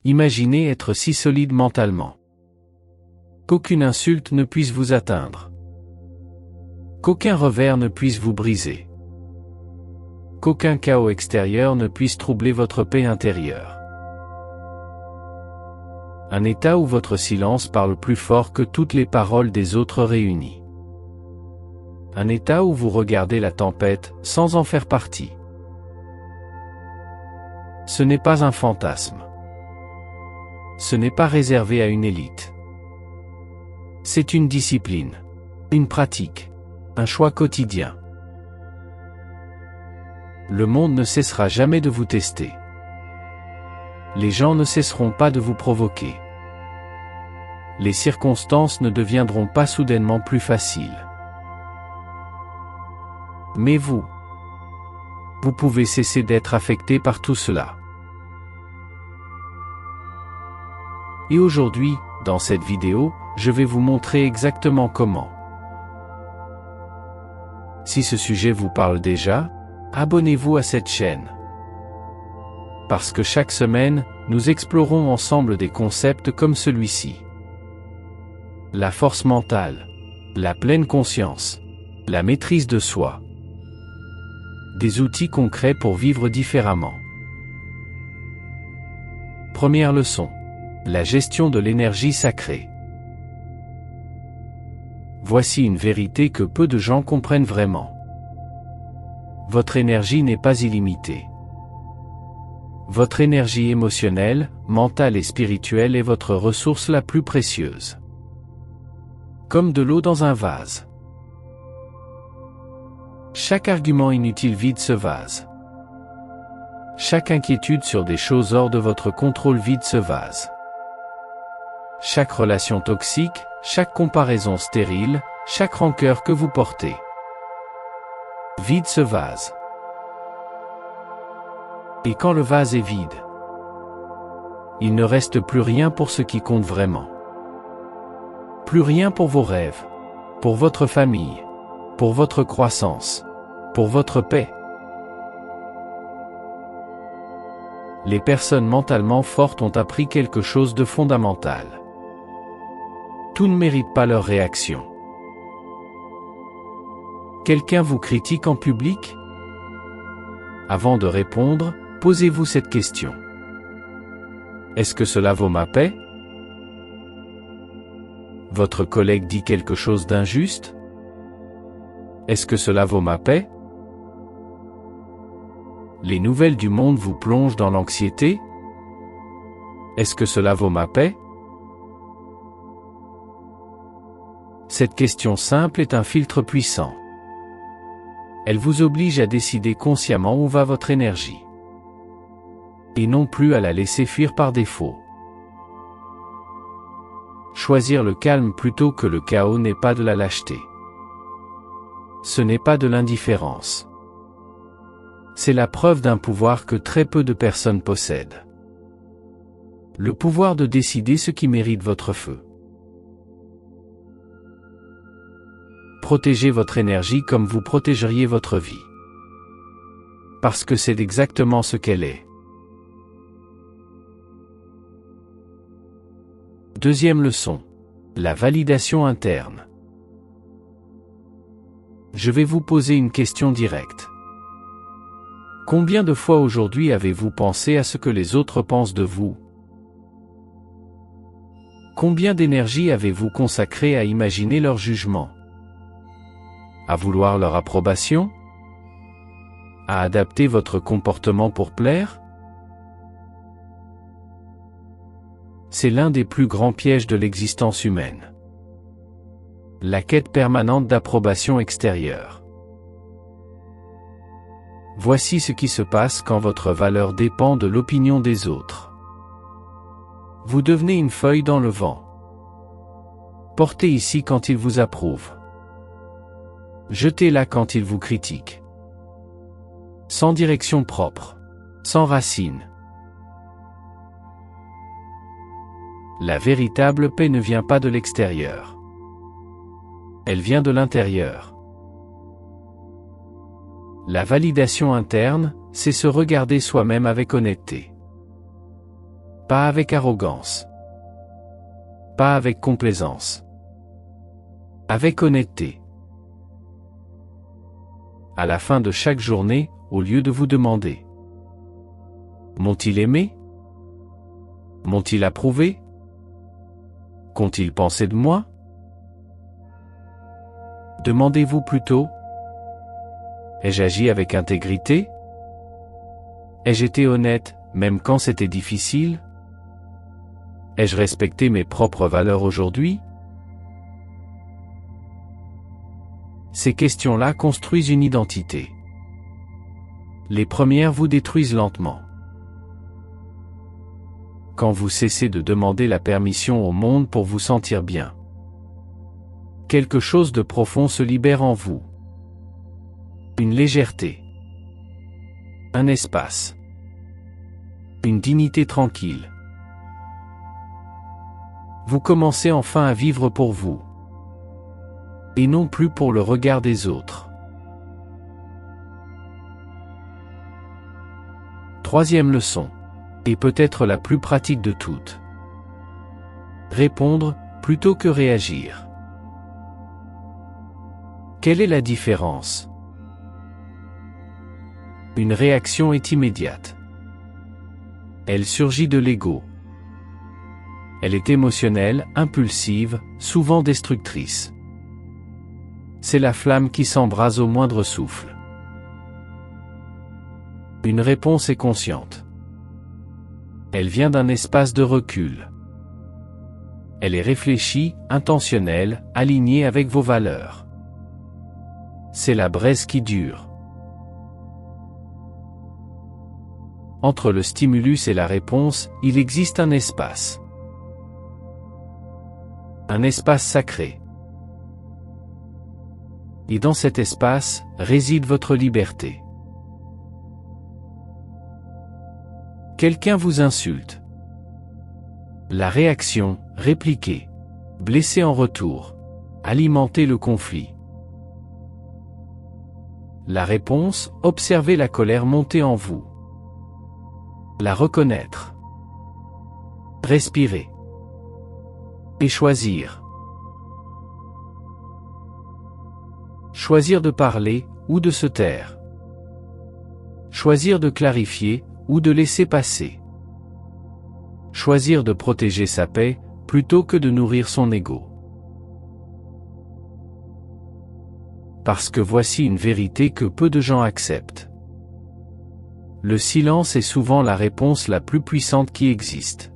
Imaginez être si solide mentalement. Qu'aucune insulte ne puisse vous atteindre. Qu'aucun revers ne puisse vous briser. Qu'aucun chaos extérieur ne puisse troubler votre paix intérieure. Un état où votre silence parle plus fort que toutes les paroles des autres réunies. Un état où vous regardez la tempête sans en faire partie. Ce n'est pas un fantasme. Ce n'est pas réservé à une élite. C'est une discipline, une pratique, un choix quotidien. Le monde ne cessera jamais de vous tester. Les gens ne cesseront pas de vous provoquer. Les circonstances ne deviendront pas soudainement plus faciles. Mais vous pouvez cesser d'être affecté par tout cela. Et aujourd'hui, dans cette vidéo, je vais vous montrer exactement comment. Si ce sujet vous parle déjà, abonnez-vous à cette chaîne. Parce que chaque semaine, nous explorons ensemble des concepts comme celui-ci. La force mentale, la pleine conscience, la maîtrise de soi. Des outils concrets pour vivre différemment. Première leçon. La gestion de l'énergie sacrée. Voici une vérité que peu de gens comprennent vraiment. Votre énergie n'est pas illimitée. Votre énergie émotionnelle, mentale et spirituelle est votre ressource la plus précieuse. Comme de l'eau dans un vase. Chaque argument inutile vide ce vase. Chaque inquiétude sur des choses hors de votre contrôle vide ce vase. Chaque relation toxique, chaque comparaison stérile, chaque rancœur que vous portez. Vide ce vase. Et quand le vase est vide, il ne reste plus rien pour ce qui compte vraiment. Plus rien pour vos rêves, pour votre famille, pour votre croissance, pour votre paix. Les personnes mentalement fortes ont appris quelque chose de fondamental. Tout ne mérite pas leur réaction. Quelqu'un vous critique en public? Avant de répondre, posez-vous cette question. Est-ce que cela vaut ma paix? Votre collègue dit quelque chose d'injuste? Est-ce que cela vaut ma paix? Les nouvelles du monde vous plongent dans l'anxiété? Est-ce que cela vaut ma paix? Cette question simple est un filtre puissant. Elle vous oblige à décider consciemment où va votre énergie. Et non plus à la laisser fuir par défaut. Choisir le calme plutôt que le chaos n'est pas de la lâcheté. Ce n'est pas de l'indifférence. C'est la preuve d'un pouvoir que très peu de personnes possèdent. Le pouvoir de décider ce qui mérite votre feu. Protégez votre énergie comme vous protégeriez votre vie. Parce que c'est exactement ce qu'elle est. Deuxième leçon. La validation interne. Je vais vous poser une question directe. Combien de fois aujourd'hui avez-vous pensé à ce que les autres pensent de vous? Combien d'énergie avez-vous consacré à imaginer leur jugement? À vouloir leur approbation? À adapter votre comportement pour plaire? C'est l'un des plus grands pièges de l'existence humaine. La quête permanente d'approbation extérieure. Voici ce qui se passe quand votre valeur dépend de l'opinion des autres. Vous devenez une feuille dans le vent. Portez ici quand ils vous approuvent. Jetez-la quand ils vous critiquent. Sans direction propre. Sans racines. La véritable paix ne vient pas de l'extérieur. Elle vient de l'intérieur. La validation interne, c'est se regarder soi-même avec honnêteté. Pas avec arrogance. Pas avec complaisance. Avec honnêteté. À la fin de chaque journée, au lieu de vous demander: m'ont-ils aimé? M'ont-ils approuvé? Qu'ont-ils pensé de moi? Demandez-vous plutôt: ai-je agi avec intégrité? Ai-je été honnête, même quand c'était difficile? Ai-je respecté mes propres valeurs aujourd'hui? Ces questions-là construisent une identité. Les premières vous détruisent lentement. Quand vous cessez de demander la permission au monde pour vous sentir bien, quelque chose de profond se libère en vous. Une légèreté. Un espace. Une dignité tranquille. Vous commencez enfin à vivre pour vous. Et non plus pour le regard des autres. Troisième leçon. Et peut-être la plus pratique de toutes. Répondre, plutôt que réagir. Quelle est la différence? Une réaction est immédiate. Elle surgit de l'ego. Elle est émotionnelle, impulsive, souvent destructrice. C'est la flamme qui s'embrase au moindre souffle. Une réponse est consciente. Elle vient d'un espace de recul. Elle est réfléchie, intentionnelle, alignée avec vos valeurs. C'est la braise qui dure. Entre le stimulus et la réponse, il existe un espace. Un espace sacré. Et dans cet espace, réside votre liberté. Quelqu'un vous insulte. La réaction, répliquer. Blesser en retour. Alimenter le conflit. La réponse, observer la colère monter en vous. La reconnaître. Respirer. Et choisir. Choisir de parler, ou de se taire. Choisir de clarifier, ou de laisser passer. Choisir de protéger sa paix, plutôt que de nourrir son ego. Parce que voici une vérité que peu de gens acceptent. Le silence est souvent la réponse la plus puissante qui existe.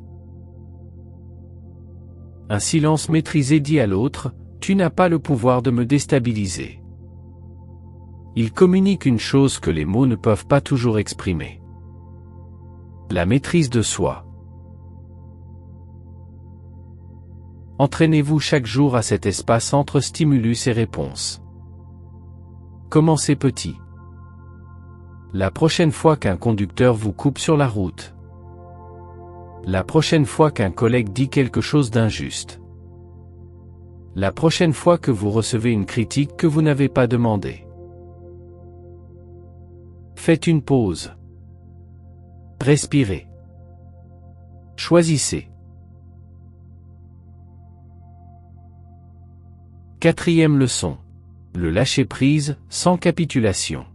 Un silence maîtrisé dit à l'autre: tu n'as pas le pouvoir de me déstabiliser. Il communique une chose que les mots ne peuvent pas toujours exprimer. La maîtrise de soi. Entraînez-vous chaque jour à cet espace entre stimulus et réponse. Commencez petit. La prochaine fois qu'un conducteur vous coupe sur la route. La prochaine fois qu'un collègue dit quelque chose d'injuste. La prochaine fois que vous recevez une critique que vous n'avez pas demandée. Faites une pause. Respirez. Choisissez. Quatrième leçon. Le lâcher-prise, sans capitulation.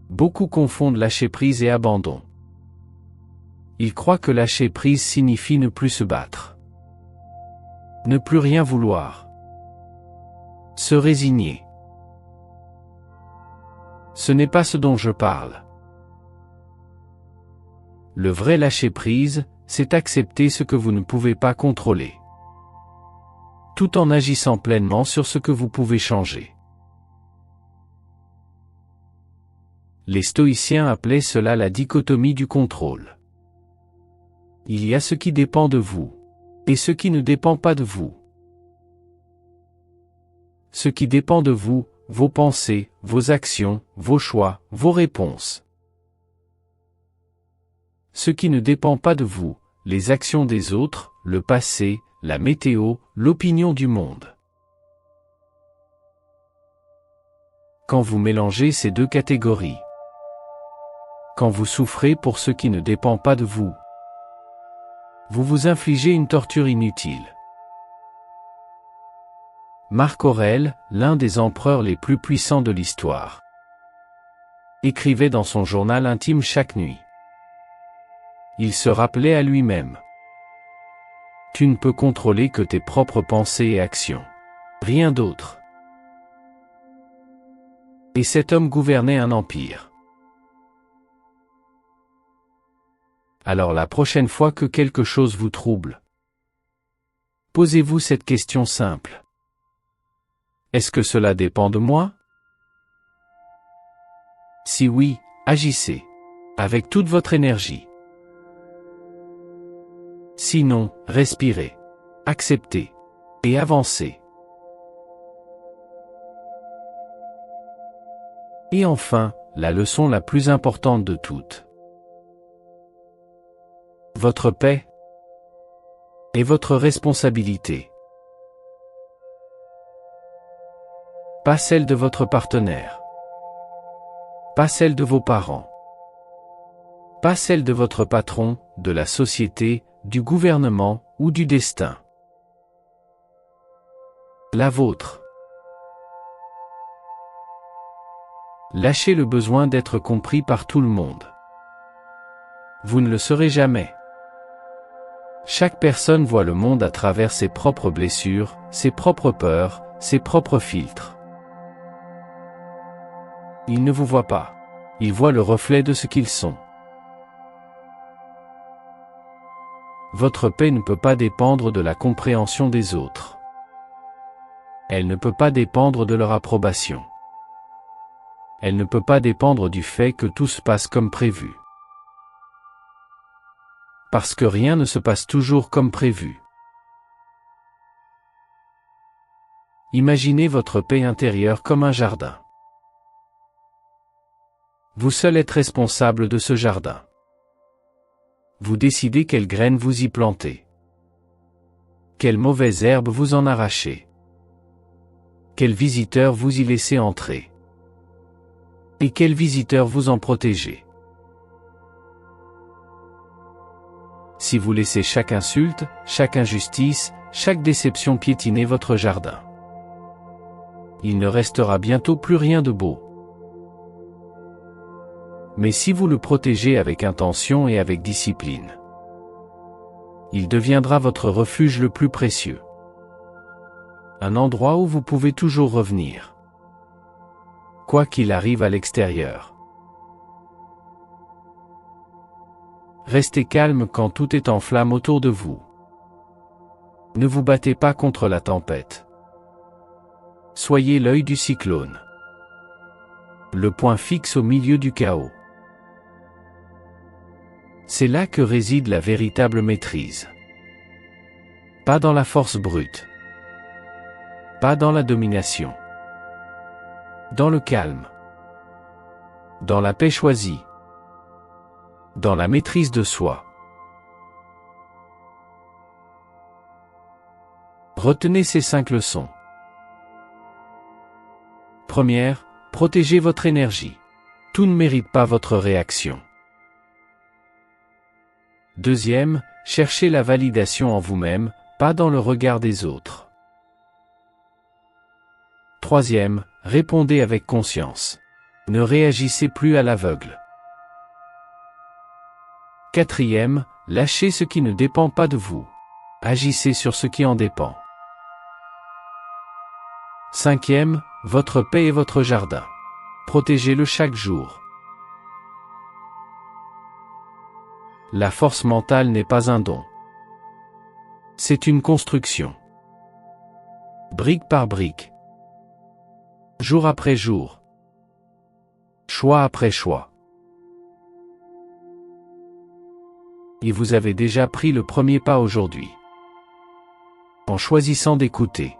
Beaucoup confondent lâcher-prise et abandon. Ils croient que lâcher-prise signifie ne plus se battre. Ne plus rien vouloir. Se résigner. Ce n'est pas ce dont je parle. Le vrai lâcher-prise, c'est accepter ce que vous ne pouvez pas contrôler. Tout en agissant pleinement sur ce que vous pouvez changer. Les stoïciens appelaient cela la dichotomie du contrôle. Il y a ce qui dépend de vous, et ce qui ne dépend pas de vous. Ce qui dépend de vous, vos pensées, vos actions, vos choix, vos réponses. Ce qui ne dépend pas de vous, les actions des autres, le passé, la météo, l'opinion du monde. Quand vous mélangez ces deux catégories, Quand vous souffrez pour ce qui ne dépend pas de vous, vous vous infligez une torture inutile. Marc Aurèle, l'un des empereurs les plus puissants de l'histoire, écrivait dans son journal intime chaque nuit. Il se rappelait à lui-même: tu ne peux contrôler que tes propres pensées et actions. Rien d'autre. Et cet homme gouvernait un empire. Alors la prochaine fois que quelque chose vous trouble, posez-vous cette question simple. Est-ce que cela dépend de moi? Si oui, agissez, avec toute votre énergie. Sinon, respirez, acceptez, et avancez. Et enfin, la leçon la plus importante de toutes. Votre paix est votre responsabilité. Pas celle de votre partenaire. Pas celle de vos parents. Pas celle de votre patron, de la société, du gouvernement ou du destin. La vôtre. Lâchez le besoin d'être compris par tout le monde. Vous ne le serez jamais. Chaque personne voit le monde à travers ses propres blessures, ses propres peurs, ses propres filtres. Ils ne vous voient pas. Ils voient le reflet de ce qu'ils sont. Votre paix ne peut pas dépendre de la compréhension des autres. Elle ne peut pas dépendre de leur approbation. Elle ne peut pas dépendre du fait que tout se passe comme prévu. Parce que rien ne se passe toujours comme prévu. Imaginez votre paix intérieure comme un jardin. Vous seul êtes responsable de ce jardin. Vous décidez quelles graines vous y plantez. Quelles mauvaises herbes vous en arrachez. Quels visiteurs vous y laissez entrer. Et quels visiteurs vous en protégez. Si vous laissez chaque insulte, chaque injustice, chaque déception piétiner votre jardin, il ne restera bientôt plus rien de beau. Mais si vous le protégez avec intention et avec discipline, il deviendra votre refuge le plus précieux. Un endroit où vous pouvez toujours revenir, quoi qu'il arrive à l'extérieur. Restez calme quand tout est en flammes autour de vous. Ne vous battez pas contre la tempête. Soyez l'œil du cyclone. Le point fixe au milieu du chaos. C'est là que réside la véritable maîtrise. Pas dans la force brute. Pas dans la domination. Dans le calme. Dans la paix choisie. Dans la maîtrise de soi. Retenez ces 5 leçons. Première, protégez votre énergie. Tout ne mérite pas votre réaction. Deuxième, cherchez la validation en vous-même, pas dans le regard des autres. Troisième, répondez avec conscience. Ne réagissez plus à l'aveugle. Quatrième, lâchez ce qui ne dépend pas de vous. Agissez sur ce qui en dépend. Cinquième, votre paix est votre jardin. Protégez-le chaque jour. La force mentale n'est pas un don. C'est une construction. Brique par brique. Jour après jour. Choix après choix. Et vous avez déjà pris le premier pas aujourd'hui. En choisissant d'écouter.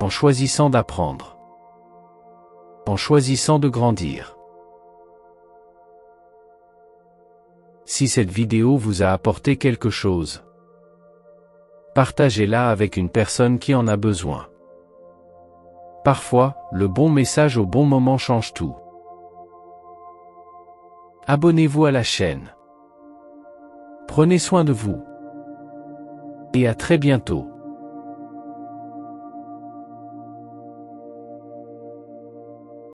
En choisissant d'apprendre. En choisissant de grandir. Si cette vidéo vous a apporté quelque chose, partagez-la avec une personne qui en a besoin. Parfois, le bon message au bon moment change tout. abonnez-vous à la chaîne. Prenez soin de vous. Et à très bientôt.